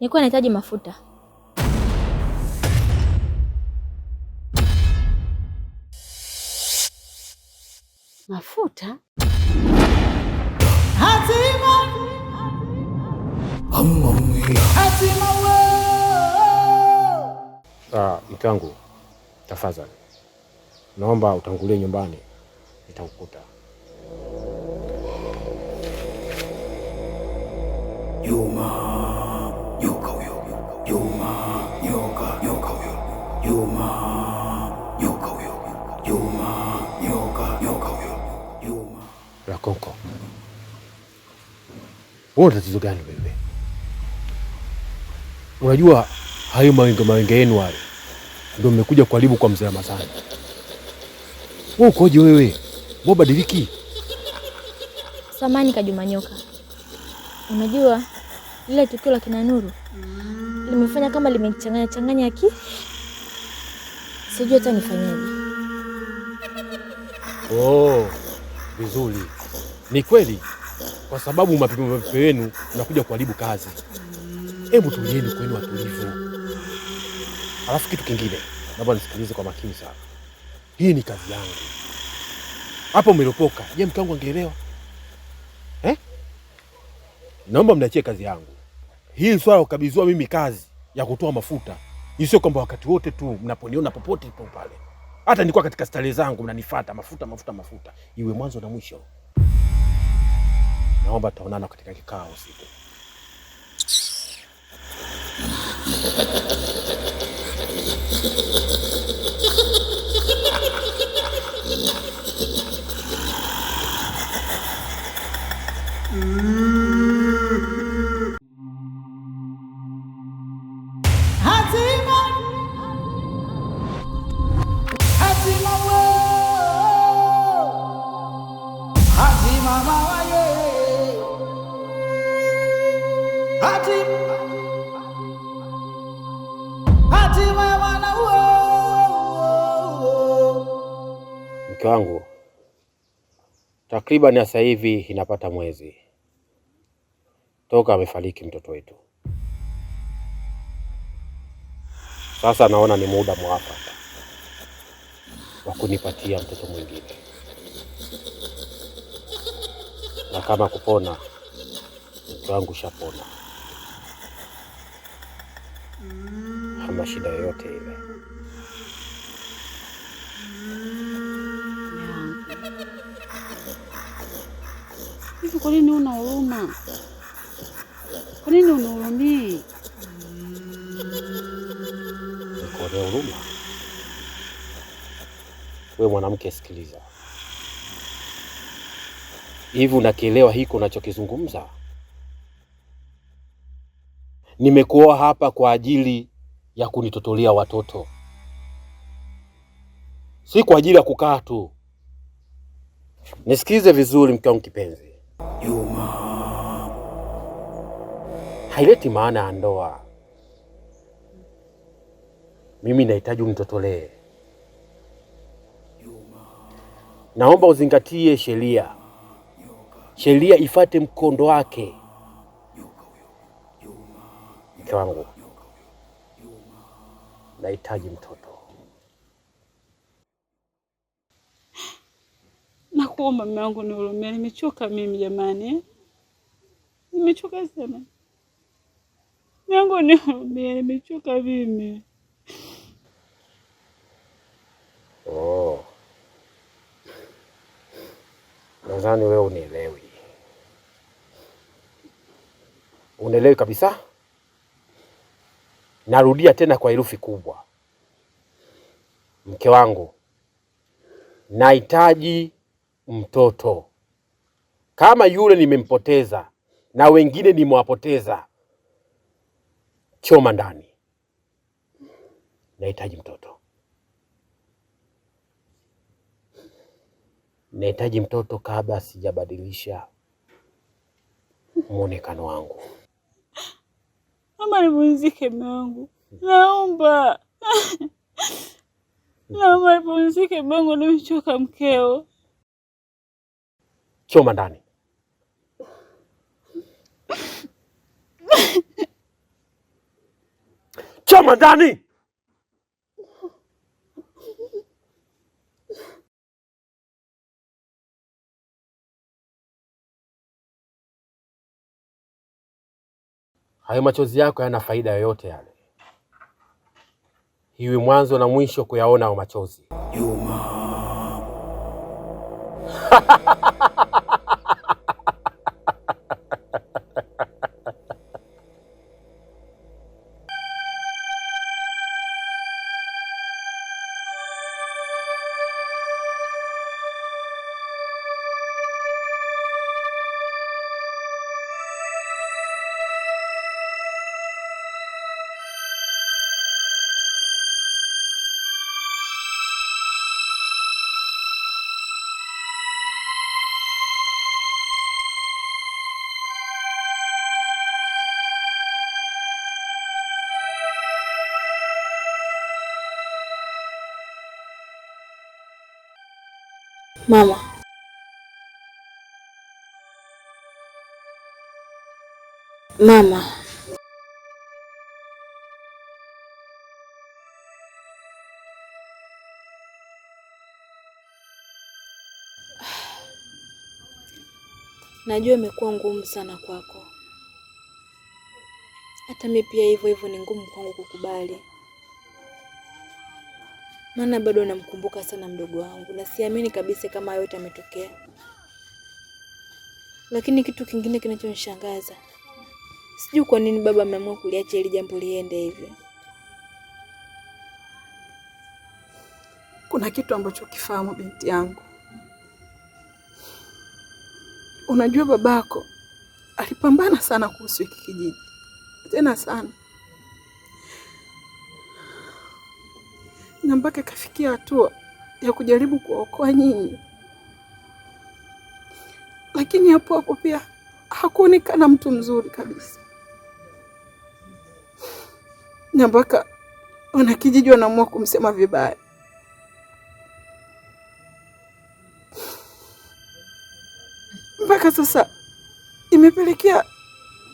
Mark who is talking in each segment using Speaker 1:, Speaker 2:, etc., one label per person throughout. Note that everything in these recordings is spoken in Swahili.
Speaker 1: Nilikuwa nahitaji mafuta.
Speaker 2: Mafuta?
Speaker 3: Mke wangu, tafadhali naomba utangulie nyumbani, nitakukuta.
Speaker 4: Yuma nyoka huyo, Yuma nyoka huyo, Yuma nyoka huyo, Yuma nyoka huyo, Yuma.
Speaker 3: Rakonko, wewe tatizo gani wewe? Unajua hayo mawenge yenu hayo ndio mmekuja kuharibu kwa mzee Ramadhani. Wewe ukoje wewe? Wewe badiliki.
Speaker 1: Samani Kajuma Nyoka. Unajua lile tukio la kina Nuru limefanya kama limechanganya akili. Sijui hata nifanyaje.
Speaker 3: Vizuri. Ni kweli kwa sababu mapigo yenu mnakuja kuharibu kazi. Hebu tulieni kwenu watulivu. Alafu kitu kingine, naomba nisikilize kwa makini sana. Hii ni kazi yangu. Hapo umeropoka. Je, mke wangu angeelewa? Naomba mniachie kazi yangu. Hii swala ukabidhiwa mimi kazi ya kutoa mafuta. Sio kwamba wakati wote tu mnaponiona popote ipo pale. Hata nilikuwa katika starehe zangu mnanifuata mafuta. Iwe mwanzo na mwisho. Naomba tuonane katika kikao siku. Mke wangu, takriban sasa hivi inapata mwezi toka amefariki mtoto wetu. Sasa naona ni muda mwafaka wa kunipatia mtoto mwingine, na kama kupona, mke wangu shapona, hana shida yoyote ile.
Speaker 2: Hivi kwa nini una huruma? Kwa nini unahurumia?
Speaker 3: Nikuonea huruma? Wewe mwanamke, sikiliza. Hivi unakielewa hiko unachokizungumza? Nimekuoa hapa kwa ajili ya kunitotolea watoto, si kwa ajili ya kukaa tu. Nisikize vizuri mke wangu kipenzi.
Speaker 4: Yuma
Speaker 3: haileti maana ya ndoa. Mimi nahitaji unitotolee. Naomba uzingatie sheria. Sheria ifuate mkondo wake. Mke wangu, nahitaji mtoto.
Speaker 2: Nakuomba mume wangu nihurumie, nimechoka mimi jamani. Nimechoka sana. Mume wangu nihurumie, nimechoka mimi.
Speaker 3: Nadhani wewe unielewi. Unielewi kabisa? Narudia tena kwa herufi kubwa. Mke wangu, nahitaji mtoto. Kama yule nimempoteza na wengine nimewapoteza, choma ndani. Nahitaji mtoto. Nahitaji mtoto kabla sijabadilisha muonekano wangu.
Speaker 2: Mama, nipumzike mume wangu. Naomba. Naomba nipumzike mume wangu, nimechoka mkeo.
Speaker 3: Choma ndani. Choma ndani. Hayo machozi yako hayana faida yoyote yale. Hiwi mwanzo na mwisho kuyaona hayo machozi.
Speaker 4: Juma.
Speaker 1: Mama. Mama. Najua imekuwa ngumu sana kwako. Hata mimi pia hivyo ni ngumu kwangu kukubali. Maana bado namkumbuka sana mdogo wangu na siamini kabisa kama yote yametokea. Lakini kitu kingine kinachonishangaza, sijui kwa nini baba ameamua kuliacha hili jambo liende hivyo.
Speaker 2: Kuna kitu ambacho kifahamu binti yangu. Unajua babako alipambana sana kuhusu hiki kijiji. Tena sana. Na mpaka kafikia hatua ya kujaribu kuokoa nyinyi. Lakini hapo pia hakuonekana mtu mzuri kabisa. Na mpaka wanakijiji wanaamua kumsema vibaya. Mpaka sasa imepelekea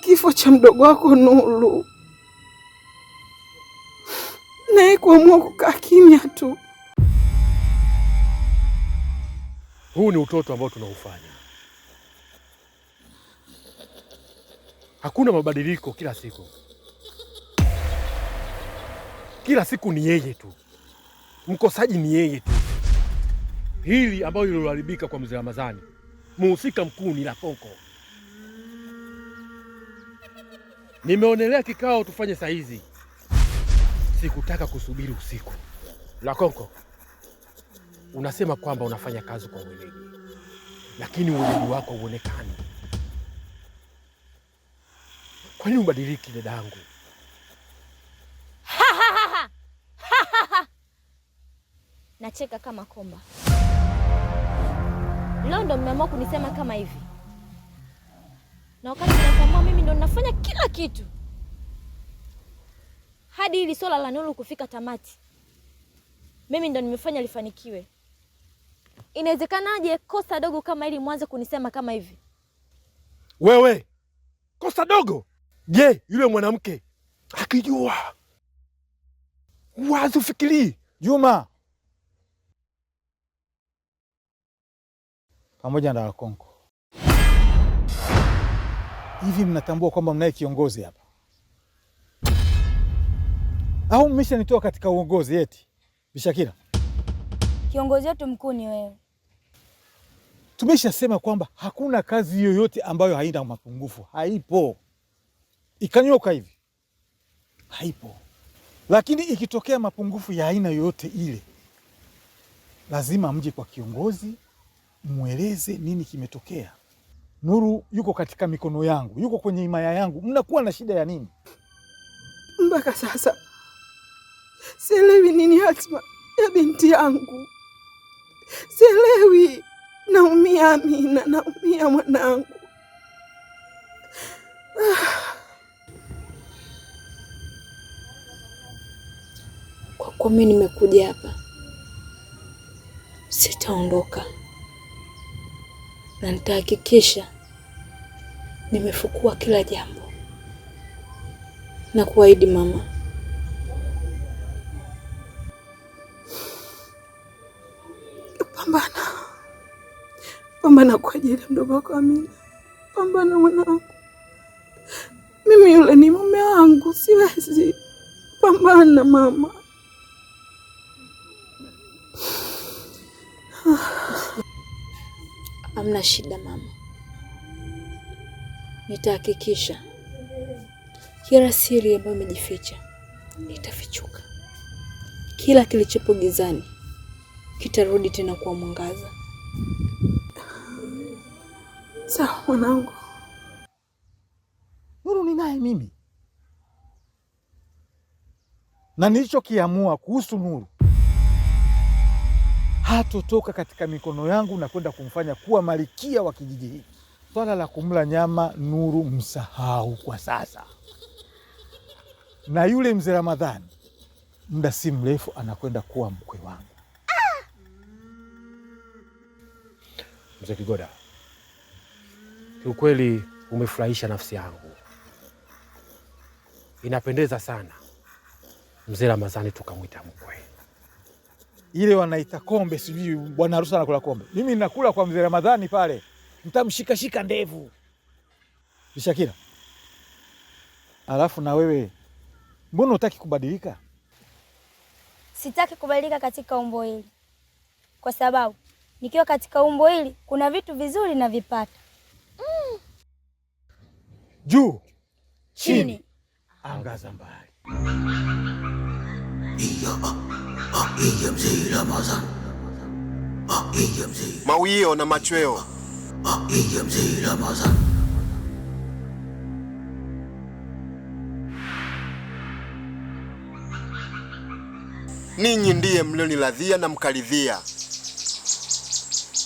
Speaker 2: kifo cha mdogo wako Nuru. Naye kuamua kukaa kimya tu.
Speaker 3: Huu ni utoto ambao tunaufanya. Hakuna mabadiliko kila siku. Kila siku ni yeye tu. Mkosaji ni yeye tu. Hili ambalo liloharibika kwa Mzee Ramadhani, muhusika mkuu ni Lakonko. Nimeonelea kikao tufanye saa hizi. Sikutaka kusubiri usiku. Lakonko, unasema kwamba unafanya kazi kwa weledi, lakini weledi wako huonekani. Kwa nini ubadiliki dadangu?
Speaker 1: Nacheka kama komba. Leo ndo mmeamua kunisema kama hivi. Na wakati natambua mimi ndo ninafanya kila kitu. Hadi hili swala la Nuru kufika tamati, mimi ndo nimefanya lifanikiwe. Inawezekanaje kosa dogo kama hili mwanze kunisema kama hivi?
Speaker 3: Wewe, kosa dogo? Je, yule mwanamke akijua wazi ufikiri?
Speaker 5: Juma pamoja na Lakonko, hivi mnatambua kwamba mnaye kiongozi hapa? Au mmeshanitoa katika uongozi eti? Bishakira,
Speaker 1: Kiongozi wetu mkuu ni wewe.
Speaker 5: Tumeshasema kwamba hakuna kazi yoyote ambayo haina mapungufu. Haipo. Ikanyoka hivi, haipo. Lakini ikitokea mapungufu ya aina yoyote ile, lazima mje kwa kiongozi, mueleze nini kimetokea. Nuru yuko katika mikono yangu, yuko kwenye himaya yangu. Mnakuwa na shida ya nini?
Speaker 2: Mpaka sasa sielewi nini hatima ya binti yangu. Sielewi. Naumia Amina, naumia mwanangu.
Speaker 1: Kwa kuwa mimi nimekuja hapa, sitaondoka. Na nitahakikisha nimefukua kila jambo. Na kuahidi mama,
Speaker 2: Pambana kwa ajili ya mdogo wako Amina. Pambana mwanangu. Mimi yule ni mume wangu, siwezi. Pambana mama.
Speaker 6: Hamna shida mama. Nitahakikisha kila siri ambayo imejificha itafichuka. Kila kilichopo gizani kitarudi tena kwa mwangaza.
Speaker 2: Sawa mwanangu.
Speaker 5: Nuru ni naye mimi, na nilichokiamua kuhusu Nuru hatotoka katika mikono yangu na kwenda kumfanya kuwa malkia wa kijiji hiki. Swala la kumla nyama Nuru msahau kwa sasa, na yule mzee Ramadhani muda si mrefu anakwenda kuwa mkwe wangu.
Speaker 3: Mzee Kigoda, kiukweli umefurahisha nafsi yangu. Inapendeza sana mzee Ramadhani tukamwita mkwe.
Speaker 5: Ile wanaita kombe, sijui bwana harusi anakula kombe. Mimi ninakula kwa mzee Ramadhani pale, nitamshikashika ndevu. Bishakira, alafu na wewe mbona hutaki kubadilika?
Speaker 7: Sitaki kubadilika katika umbo hili, kwa sababu nikiwa katika umbo hili kuna vitu vizuri na vipata.
Speaker 5: Juu chini, angaza mbali.
Speaker 8: Mawio na machweo. Ninyi ndiye mlioniladhia na mkaridhia.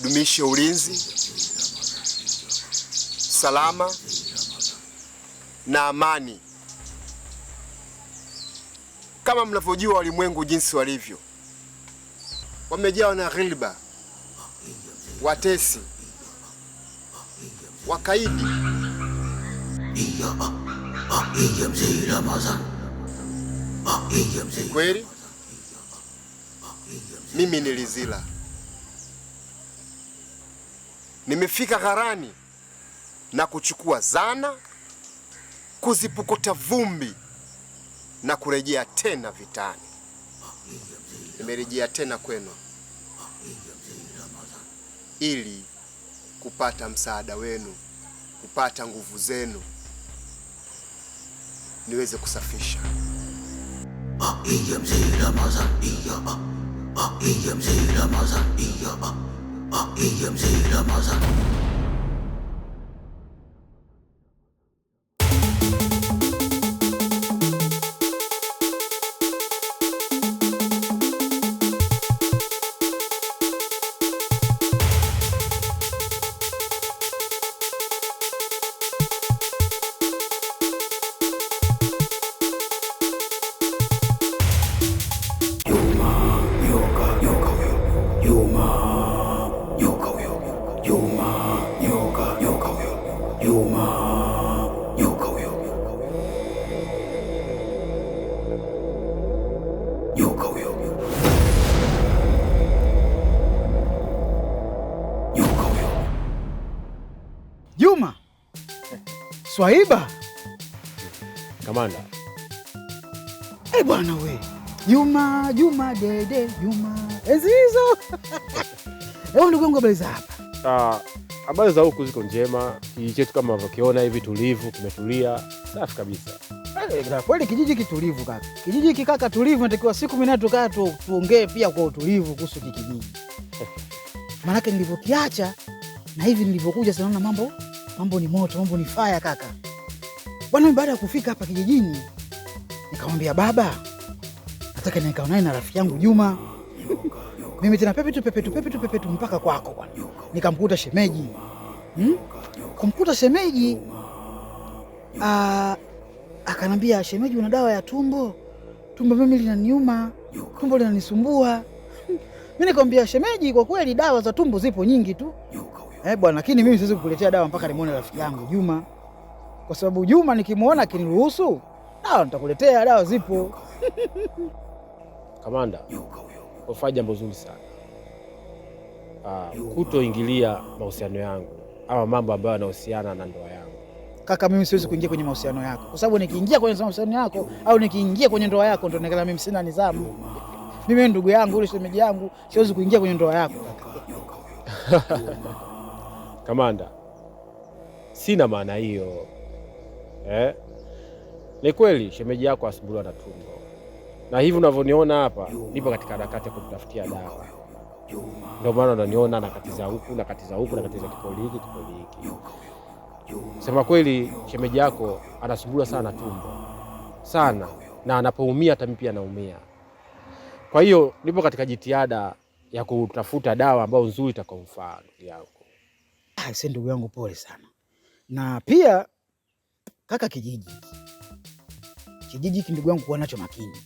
Speaker 8: Dumishe ulinzi, salama na amani. Kama mnavyojua walimwengu jinsi walivyo, wamejawa na ghilba, watesi, wakaidi. Kweli mimi nilizila. Nimefika gharani na kuchukua zana, kuzipukuta vumbi na kurejea tena vitani. Nimerejea tena kwenu ili kupata msaada wenu, kupata nguvu zenu, niweze kusafisha.
Speaker 9: Juma. Swaiba.
Speaker 3: Kamanda.
Speaker 9: Bwana we. Juma dede, Juma. Ezizo. Ndugu yangu, habari za hapa?
Speaker 3: Habari za huku ziko njema. Kijiji chetu kama unavyokiona hivi tulivu, kimetulia, safi kabisa.
Speaker 9: Kweli kijiji kitulivu kaka. Kijiji kikaka tulivu, natakiwa siku mimi tukaa tuongee pia kwa utulivu kuhusu kijiji. Maana nilivyokiacha na hivi nilivyokuja sana na mambo ni moto, mambo ni fire kaka. Bwana, baada ya kufika hapa kijijini nikamwambia baba, nataka nikaonane na rafiki yangu Juma. Mimi tena pepe tu mpaka kwako bwana. Nikamkuta shemeji. Kumkuta shemeji, akanambia, shemeji, una dawa ya tumbo? Tumbo mimi linaniuma, tumbo linanisumbua. Mimi nikamwambia shemeji, kwa kweli dawa za tumbo zipo nyingi tu. Bwana, lakini mimi siwezi kukuletea dawa mpaka nimuone rafiki yangu Juma. Kwa sababu Juma nikimuona akiniruhusu, dawa nitakuletea, dawa zipo.
Speaker 3: Kamanda, ufanye jambo zuri sana. kutoingilia mahusiano yangu ama mambo ambayo yanahusiana na ndoa yangu.
Speaker 9: Kaka, mimi siwezi kuingia kwenye mahusiano yako, kwa sababu nikiingia kwenye mahusiano yako au nikiingia kwenye ndoa yako ndo nikana mimi sina nidhamu. Mimi ndugu yangu yule shemeji yangu, siwezi kuingia kwenye ndoa yako kaka.
Speaker 3: Kamanda, sina maana hiyo. Ni kweli shemeji yako asumbuliwa na tumbo, na hivi unavyoniona hapa nipo katika harakati ya kutafutia dawa. Ndio maana unaniona nakatiza huku nakatiza kipoli hiki. Sema kweli, shemeji yako anasumbuliwa sana na tumbo sana, na anapoumia hata mimi pia naumia. Kwa hiyo nipo katika jitihada ya kutafuta dawa ambayo nzuri itakayomfaa ndugu yangu.
Speaker 9: Sasa ndugu yangu, pole sana. Na pia kaka, kijiji ndugu yangu, kuwa nacho makini,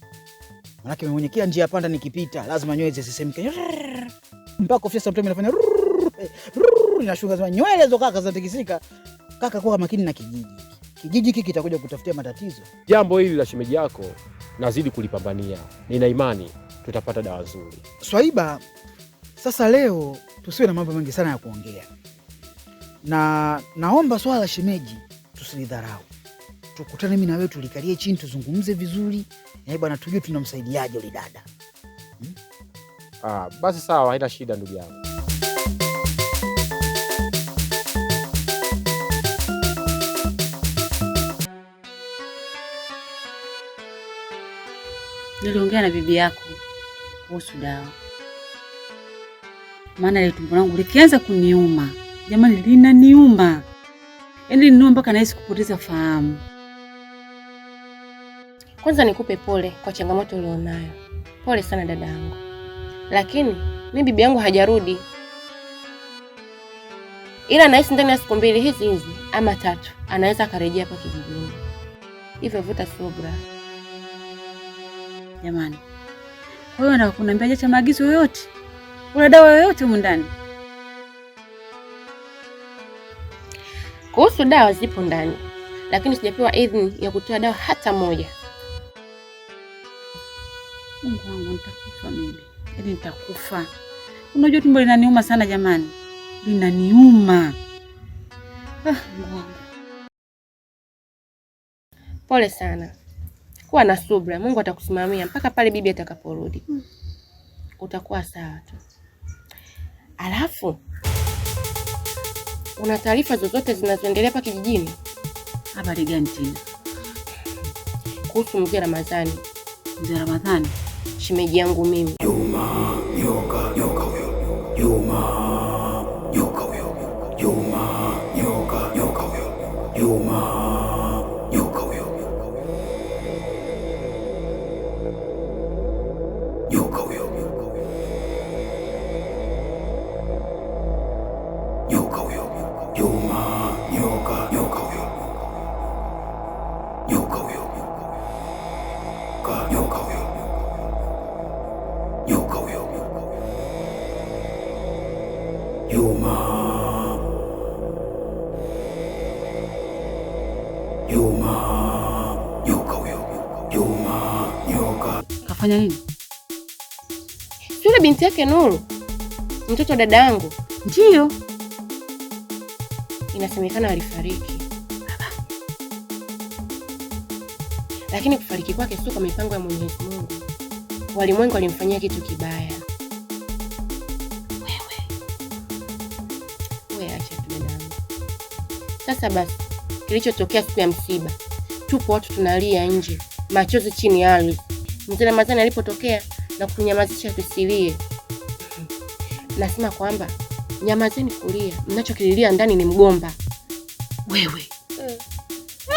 Speaker 9: manake mwenye kila njia panda nikipita lazima nywele zisisemke mpaka ofisa mtu anafanya inashuka zama nywele zo kaka zinatikisika. Kaka, kuwa makini na kijiji hiki kitakuja kutafutia matatizo.
Speaker 3: Jambo hili la shemeji yako nazidi kulipambania, nina imani tutapata dawa nzuri.
Speaker 9: Swaiba, sasa leo tusiwe na mambo mengi sana ya kuongea, na naomba swala la shemeji tusilidharau. Tukutane mimi na wewe, tulikalie chini, tuzungumze vizuri, bwana, tujue tunamsaidiaje yule dada.
Speaker 3: Basi sawa, haina shida ndugu yangu.
Speaker 10: Niliongea na bibi yako kuhusu dawa, maana ile tumbo langu likianza kuniuma, jamani, linaniuma, yaani linaniuma mpaka nahisi kupoteza fahamu.
Speaker 11: Kwanza nikupe pole kwa changamoto ulionayo. Pole sana dada yangu. Lakini mimi bibi yangu hajarudi, ila nahisi ndani ya siku 2 hizi ama 3 anaweza akarejea hapa kijijini. Hivyo vuta subira.
Speaker 10: Jamani, kwa hiyo nataka kuniambia cha maagizo yoyote, una dawa yoyote humu ndani?
Speaker 11: Kuhusu dawa zipo ndani, lakini sijapewa idhini ya kutoa dawa hata moja.
Speaker 10: Mungu wangu, nitakufa mimi. Yaani nitakufa. Unajua tumbo linaniuma sana jamani. Linaniuma. Mungu wangu.
Speaker 11: Pole sana. Kuwa na subira, Mungu atakusimamia mpaka pale bibi atakaporudi. Utakuwa sawa tu. Alafu, una taarifa zozote zinazoendelea hapa kijijini?
Speaker 10: Habari gani tena?
Speaker 11: Kuhusu mzee Ramadhani.
Speaker 10: Mzee Ramadhani?
Speaker 11: Shemeji yangu mimi.
Speaker 4: Juma nyoka huyo. Juma nyoka huyo. Juma nyoka huyo. Juma nyoka huyo. Nyoka huyo. Nyoka huyo. Juma nyoka huyo. Nyoka huyo. Nyoka huyo. Nyoka huyo. Juma. Juma nyoka huyo. Juma nyoka.
Speaker 10: Kafanya nini?
Speaker 11: Yule binti yake Nuru, mtoto wa dada yangu.
Speaker 10: Ndio.
Speaker 11: Inasemekana alifariki. Lakini kufariki kwake sio kwa mipango ya Mwenyezi Mungu. Walimwengu walimfanyia kitu kibaya. Wewe acha tu dadangu. Sasa basi, kilichotokea siku ya msiba, tupo watu tunalia nje, machozi chini ya ardhi. Mzee Ramadhani alipotokea na kutunyamazisha tusilie. Nasema kwamba nyamazeni kulia, mnachokililia ndani ni mgomba.
Speaker 10: Wewe.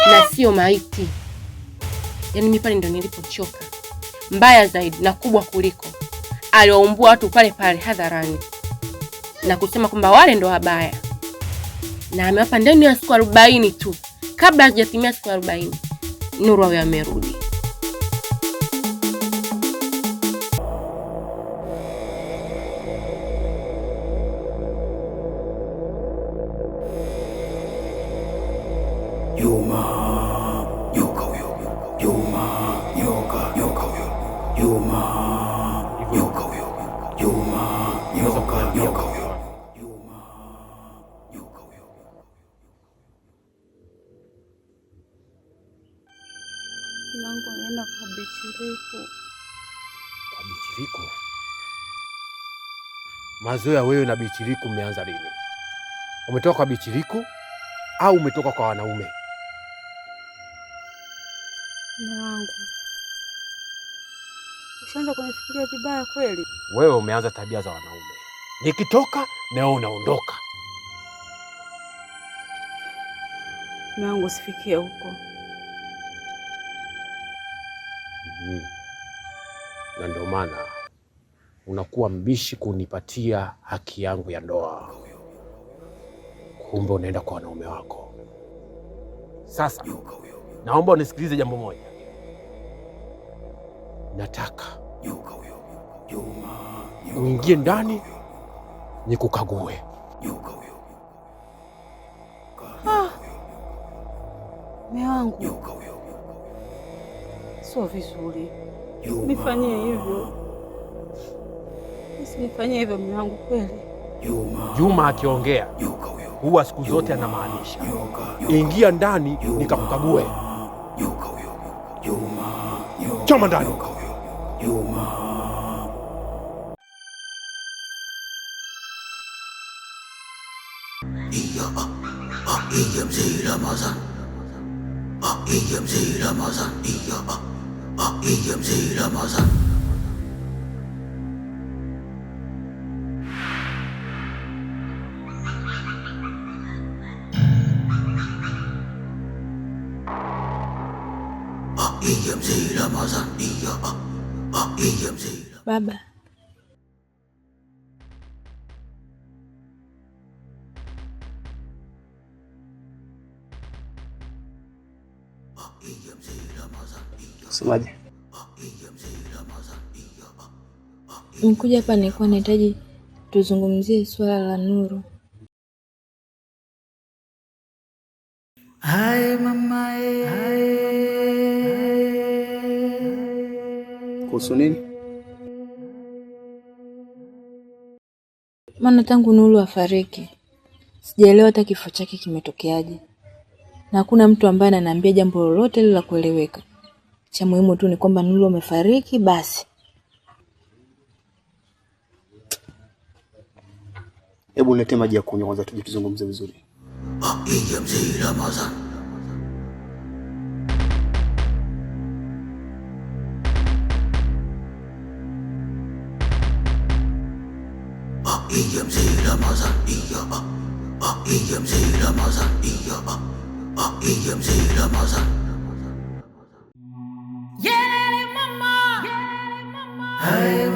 Speaker 11: Na sio maiti. Yaani mimi pale ndo nilipochoka. Mbaya zaidi na kubwa kuliko, aliwaumbua watu pale pale hadharani na kusema kwamba wale ndo wabaya, na amewapa ndani ya siku 40 tu. Kabla hajatimia siku 40 Nuru awe amerudi.
Speaker 4: Juma nyoka huyo. Juma nyoka huyo. Juma nyoka huyo. Juma nyoka huyo.
Speaker 10: Mwanangu anaenda kwa Bichiriku.
Speaker 3: Kwa Bichiriku? Mazoea wewe na Bichiriku mmeanza lini? Umetoka kwa Bichiriku au umetoka kwa wanaume?
Speaker 10: Mwanangu, ushaanza kunifikiria vibaya kweli.
Speaker 3: Wewe umeanza tabia za wanaume. Nikitoka na wewe unaondoka.
Speaker 10: Mwanangu, usifikie huko.
Speaker 3: Na ndio maana unakuwa mbishi kunipatia haki yangu ya ndoa. Kumbe unaenda kwa wanaume wako. Sasa naomba unisikilize jambo moja. Nataka uingie ndani nikukague.
Speaker 10: Mume wangu, sio vizuri nifanyie hivyo. Usinifanyie hivyo mume wangu kweli.
Speaker 3: Juma akiongea huwa siku zote anamaanisha. Ingia ndani nikakukague. Choma ndani.
Speaker 6: Baba,
Speaker 12: Semaje?
Speaker 6: nikuja hapa nilikuwa nahitaji tuzungumzie swala la Nuru.
Speaker 9: Hai mama,
Speaker 12: Kuhusu nini?
Speaker 6: Maana tangu Nuru afariki sijaelewa hata kifo chake kimetokeaje, na hakuna mtu ambaye ananiambia jambo lolote la kueleweka. Cha muhimu tu ni kwamba Nuru amefariki basi.
Speaker 12: Hebu niletee maji ya kunywa kwanza tuje tuzungumze vizuri.
Speaker 9: hai